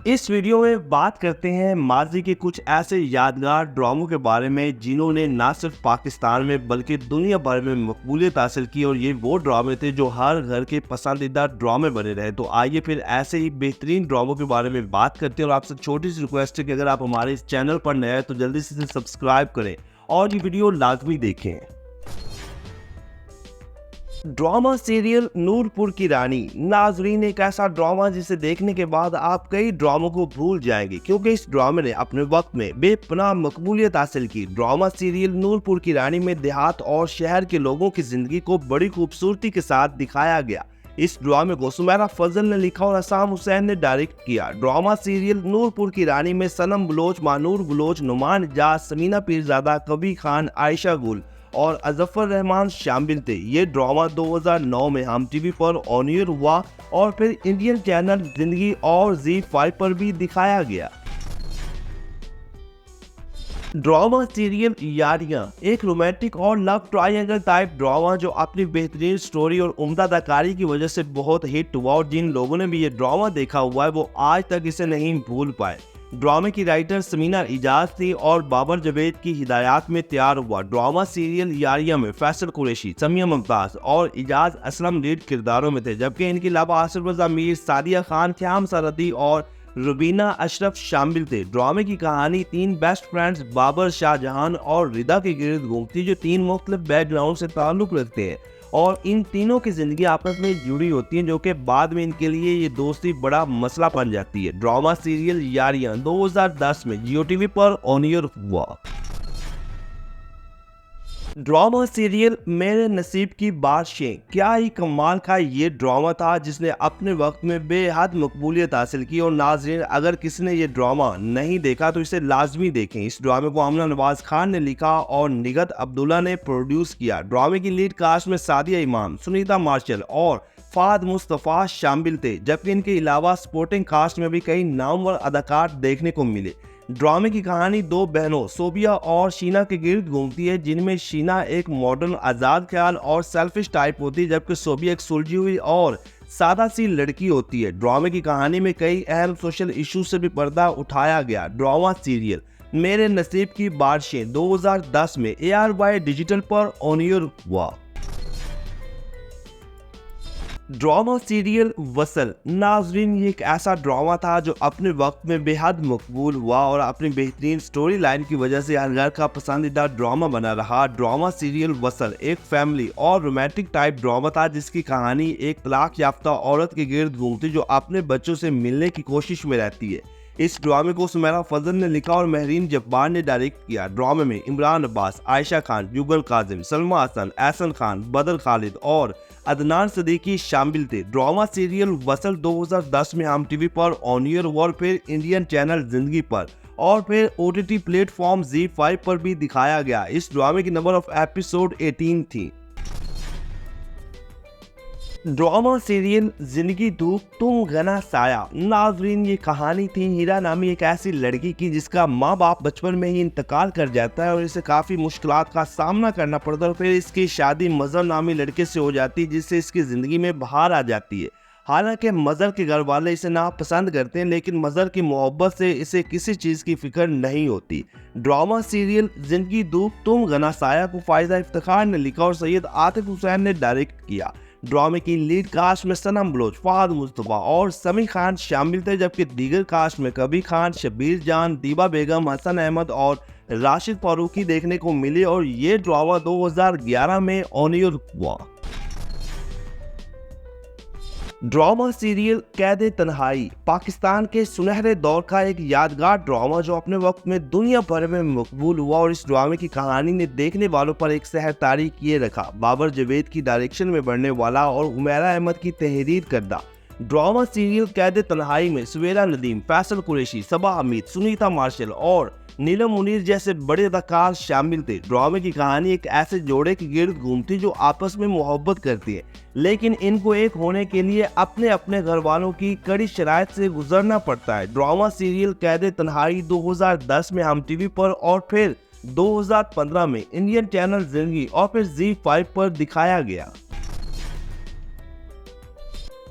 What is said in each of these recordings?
इस वीडियो में बात करते हैं माजी के कुछ ऐसे यादगार ड्रामों के बारे में जिन्होंने न सिर्फ पाकिस्तान में बल्कि दुनिया भर में मकबूलियत हासिल की और ये वो ड्रामे थे जो हर घर के पसंदीदा ड्रामे बने रहे। तो आइए फिर ऐसे ही बेहतरीन ड्रामों के बारे में बात करते हैं और आपसे छोटी सी रिक्वेस्ट है कि अगर आप हमारे इस चैनल पर नए हैं तो जल्दी से इसे सब्सक्राइब करें और ये वीडियो लाजमी देखें। ड्रामा सीरियल नूरपुर की रानी। नाजरीन, एक ऐसा ड्रामा जिसे देखने के बाद आप कई ड्रामों को भूल जाएंगे क्योंकि इस ड्रामे ने अपने वक्त में बेपनाह मकबूलियत हासिल की। ड्रामा सीरियल नूरपुर की रानी में देहात और शहर के लोगों की जिंदगी को बड़ी खूबसूरती के साथ दिखाया गया। इस ड्रामे को सुमेरा फजल ने लिखा और असाम हुसैन ने डायरेक्ट किया। ड्रामा सीरियल नूरपुर की रानी में सनम बलोच, मानूर बलोच, नुमान इजाज, समीना पीरजादा, कबीर खान, आयशा गुल और अजफर रहमान शामिल थे। ये ड्रामा 2009 में हम टीवी पर ऑन एयर हुआ और फिर इंडियन चैनल जिंदगी और ZEE5 पर भी दिखाया गया। ड्रामा सीरियल यारियां, एक रोमांटिक और लव ट्रायंगल टाइप ड्रामा जो अपनी बेहतरीन स्टोरी और उम्दा अदाकारी की वजह से बहुत हिट हुआ और जिन लोगों ने भी ये ड्रामा देखा हुआ है वो आज तक इसे नहीं भूल पाए। ड्रामे की राइटर समीना इजाज थी और बाबर जावेद की हिदायत में तैयार हुआ। ड्रामा सीरियल यारिया में फैसल कुरैशी, समिया मुमताज और इजाज असलम लीड किरदारों में थे, जबकि इनके अलावा आसिफ रजा मीर, सादिया खान, ख्याम सरहदी और रुबीना अशरफ शामिल थे। ड्रामे की कहानी तीन बेस्ट फ्रेंड्स बाबर, शाहजहान और रिदा के गिर्द घूमती जो तीन मुख्तलिफ बैकग्राउंड से ताल्लुक रखते हैं और इन तीनों की जिंदगी आपस में जुड़ी होती है, जो कि बाद में इनके लिए ये दोस्ती बड़ा मसला बन जाती है। ड्रामा सीरियल यारियां 2010 में जियो टीवी पर ऑन एयर हुआ। ड्रामा सीरियल मेरे नसीब की बारिशें, क्या ही कमाल का ये ड्रामा था जिसने अपने वक्त में बेहद मकबूलियत हासिल की। और नाज़रीन, अगर किसी ने ये ड्रामा नहीं देखा तो इसे लाजमी देखें। इस ड्रामे को आमना नवाज खान ने लिखा और निगत अब्दुल्ला ने प्रोड्यूस किया। ड्रामे की लीड कास्ट में सादिया इमाम, सुनीता मार्शल और फाद मुस्तफ़ा शामिल थे, जबकि इनके अलावा सपोर्टिंग कास्ट में भी कई नामवर अदाकार देखने को मिले। ड्रामे की कहानी दो बहनों सोबिया और शीना के गिर्द घूमती है, जिनमें शीना एक मॉडर्न, आज़ाद ख्याल और सेल्फिश टाइप होती है, जबकि सोबिया एक सुलझी हुई और सादा सी लड़की होती है। ड्रामे की कहानी में कई अहम सोशल इशू से भी पर्दा उठाया गया। ड्रामा सीरियल मेरे नसीब की बारिशें 2010 में ARY डिजिटल पर ऑन एयर हुआ। Drama serial Wasl. नाजरीन, ये एक ऐसा ड्रामा था जो अपने वक्त में बेहद मकबूल हुआ और अपनी बेहतरीन स्टोरी लाइन की वजह से हर घर का पसंदीदा ड्रामा बना रहा। ड्रामा सीरियल वसल एक फैमिली और रोमांटिक टाइप ड्रामा था जिसकी कहानी एक तलाक याफ्ता औरत के गिर्द घूमती जो अपने बच्चों से मिलने की कोशिश में रहती है। इस ड्रामे को सुमेरा फजल ने लिखा और महरीन जब्बार ने डायरेक्ट किया। ड्रामे में इमरान अब्बास, आयशा खान, युगल काजिम, सलमा हसन, एहसन खान, बदर खालिद और अदनान सदीकी शामिल थे। ड्रामा सीरियल वसल 2010 में हम टीवी पर ऑन एयर हुआ और फिर इंडियन चैनल जिंदगी पर और फिर OTT प्लेटफॉर्म ZEE5 पर भी दिखाया गया। इस ड्रामे की नंबर ऑफ एपिसोड 18 थी। ड्रामा सीरियल जिंदगी धूप तुम घना साया। नाजरीन, ये कहानी थी हीरा नामी एक ऐसी लड़की की जिसका माँ बाप बचपन में ही इंतकाल कर जाता है और इसे काफ़ी मुश्किलात का सामना करना पड़ता है। फिर इसकी शादी मजहर नामी लड़के से हो जाती है जिससे इसकी ज़िंदगी में बहार आ जाती है। हालांकि मजहर के घर वाले इसे नापसंद करते हैं, लेकिन मजहर की मोहब्बत से इसे किसी चीज़ की फिक्र नहीं होती। ड्रामा सीरियल जिंदगी धूप तुम घना साया को फायदा इफ्तिखार ने लिखा और सैयद आतिफ हुसैन ने डायरेक्ट किया। ड्रामे की लीड कास्ट में सनम बलोच, फाद मुस्तफ़ा और समी खान शामिल थे, जबकि दीगर कास्ट में कबीर खान, शबीर जान, दीबा बेगम, हसन अहमद और राशिद फारूकी देखने को मिले और ये ड्रामा 2011 में ऑन एयर हुआ। ड्रामा सीरियल कैद तन्हाई, पाकिस्तान के सुनहरे दौर का एक यादगार ड्रामा जो अपने वक्त में दुनिया भर में मकबूल हुआ और इस ड्रामे की कहानी ने देखने वालों पर एक सहर तारी किए रखा। बाबर जावेद की डायरेक्शन में बनने वाला और हुमैरा अहमद की तहरीर करदा ड्रामा सीरियल कैद तन्हाई में सुवेरा नदीम, फैसल कुरैशी, सबा हमीद, सुनीता मार्शल और नीलम मुनीर जैसे बड़े अदाकार शामिल थे। ड्रामे की कहानी एक ऐसे जोड़े के गिर्द घूमती जो आपस में मोहब्बत करती है, लेकिन इनको एक होने के लिए अपने अपने घर वालों की कड़ी शराइत से गुजरना पड़ता है। ड्रामा सीरियल कैद तन्हाई 2010 में हम टीवी पर और फिर 2015 में इंडियन चैनल जिंदगी और फिर ZEE5 पर दिखाया गया।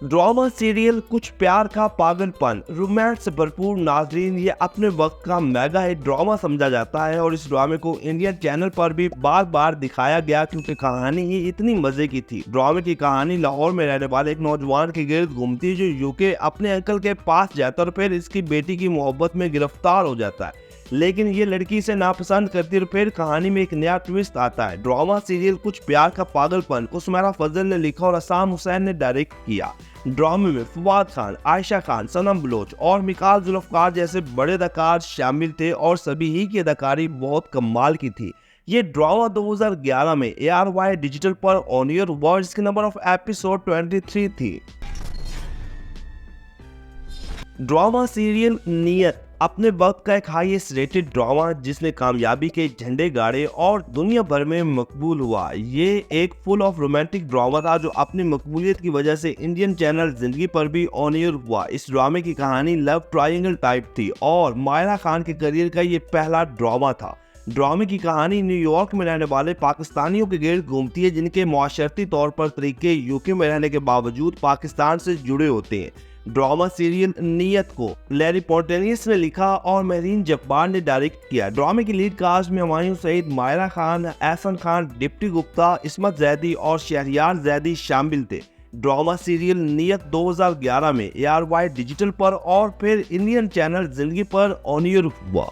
ड्रामा सीरियल कुछ प्यार का पागलपन रोमांस से भरपूर। नाजरीन, ये अपने वक्त का मेगा हिट ड्रामा समझा जाता है और इस ड्रामे को इंडियन चैनल पर भी बार बार दिखाया गया क्योंकि कहानी ही इतनी मजे की थी। ड्रामे की कहानी लाहौर में रहने वाले एक नौजवान के गिर्द घूमती है जो यूके अपने अंकल के पास जाता है और फिर इसकी बेटी की मोहब्बत में गिरफ्तार हो जाता है, लेकिन ये लड़की इसे नापसंद करती है और फिर कहानी में एक नया ट्विस्ट आता है। ड्रामा सीरियल कुछ प्यार का पागलपन उस्मारा फजल ने लिखा और असाम हुसैन ने डायरेक्ट किया। ड्रामे में फवाद खान, आयशा खान, सनम बलोच और मिकाल जुल्फकार जैसे बड़े अदाकार शामिल थे और सभी ही की अदाकारी बहुत कमाल की थी। ये ड्रामा 2011 में ARY डिजिटल पर ऑन एयर हुआ, जिसकी नंबर ऑफ एपिसोड 23 थी। ड्रामा सीरियल नियत अपने वक्त का एक हाईएस्ट रेटेड ड्रामा जिसने कामयाबी के झंडे गाड़े और दुनिया भर में मकबूल हुआ। ये एक फुल ऑफ रोमांटिक ड्रामा था जो अपनी मकबूलियत की वजह से इंडियन चैनल जिंदगी पर भी ऑन एयर हुआ। इस ड्रामे की कहानी लव ट्रायंगल टाइप थी और मायरा खान के करियर का ये पहला ड्रामा था। ड्रामे की कहानी न्यूयॉर्क में रहने वाले पाकिस्तानियों के गिर्द घूमती है जिनके माशरती तौर पर तरीके यूके में रहने के बावजूद पाकिस्तान से जुड़े होते हैं। ड्रामा सीरियल नियत को लैरी पोर्टेनियस ने लिखा और मेहरीन जब्बार ने डायरेक्ट किया। ड्रामे की लीड कास्ट में हुमायूं सईद, मायरा खान, एहसन खान, डिप्टी गुप्ता, इस्मत जैदी और शहरियार जैदी शामिल थे। ड्रामा सीरियल नियत 2011 में ARY डिजिटल पर और फिर इंडियन चैनल जिंदगी पर ऑन एयर हुआ।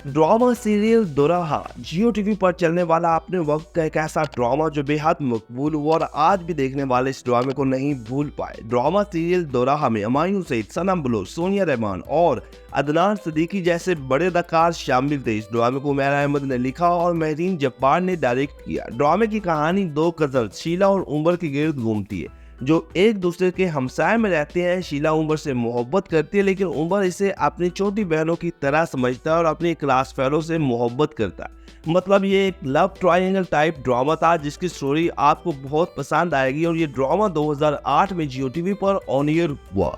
ड्रामा सीरियल दोराहा जियो टीवी पर चलने वाला अपने वक्त का एक ऐसा ड्रामा जो बेहद मकबूल हुआ और आज भी देखने वाले इस ड्रामे को नहीं भूल पाए। ड्रामा सीरियल दोराहा में हुमायूं सईद, सनम बलोच, सोनिया रहमान और अदनान सिद्दीकी जैसे बड़े अदाकार शामिल थे। इस ड्रामे को उमैर अहमद ने लिखा और मेहरीन जब्बार ने डायरेक्ट किया। ड्रामे की कहानी दो कजल्स शीला और उमर के गिर्द घूमती है जो एक दूसरे के हमसाए में रहते हैं। शीला उमर से मोहब्बत करती है लेकिन उमर इसे अपनी छोटी बहनों की तरह समझता है और अपनी क्लास फेलो से मोहब्बत करता है। मतलब ये एक लव ट्रायंगल टाइप ड्रामा था जिसकी स्टोरी आपको बहुत पसंद आएगी और ये ड्रामा 2008 में जियो टीवी पर ऑन एयर हुआ।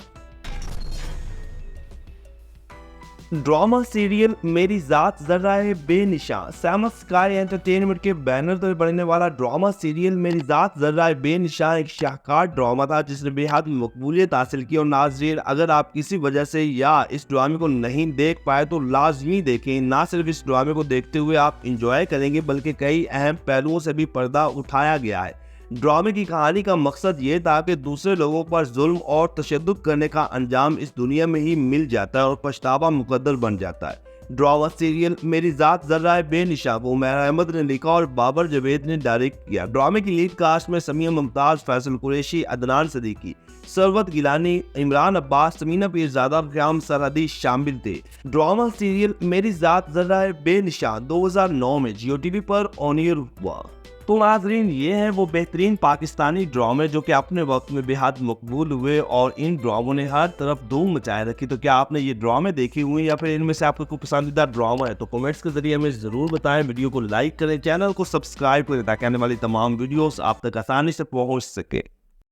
ड्रामा सीरियल मेरी जात जर्राए बेनिशा सैमस स्काई एंटरटेनमेंट के बैनर पर बनने वाला ड्रामा सीरियल मेरी जात जर्राए बेनिशा एक शाहकार ड्रामा था जिसने बेहद मकबूलियत हासिल की। और नाज़रीन, अगर आप किसी वजह से या इस ड्रामे को नहीं देख पाए तो लाजमी देखें। ना सिर्फ इस ड्रामे को देखते हुए आप इंजॉय करेंगे बल्कि कई अहम पहलुओं से भी पर्दा उठाया गया है। ड्रामे की कहानी का मकसद ये था कि दूसरे लोगों पर जुल्म और तशद्दुद करने का अंजाम इस दुनिया में ही मिल जाता है और पछतावा मुकद्दर बन जाता है। ड्रामा सीरियल मेरी जात जर्राए बेनिशा को उमैर अहमद ने लिखा और बाबर जवेद ने डायरेक्ट किया। ड्रामे की लीड कास्ट में समिया मुमताज, फैसल कुरैशी, अदनान सिद्दीकी, सरवत गिलानी, इमरान अब्बास, समीना पीरजादा, क़याम सरहदी शामिल थे। ड्रामा सीरियल मेरी जात जर्राए बेनिशा 2009 में जियो टीवी पर ऑन एयर हुआ। तो नाज़रीन, ये हैं वो बेहतरीन पाकिस्तानी ड्रामे जो कि अपने वक्त में बेहद मकबूल हुए और इन ड्रामों ने हर तरफ धूम मचाए रखी। तो क्या आपने ये ड्रामे देखे हुए हैं या फिर इनमें से आपको कोई पसंदीदा ड्रामा है तो कमेंट्स के जरिए हमें ज़रूर बताएं। वीडियो को लाइक करें, चैनल को सब्सक्राइब करें ताकि आने वाली तमाम वीडियोस आप तक आसानी से पहुंच सके।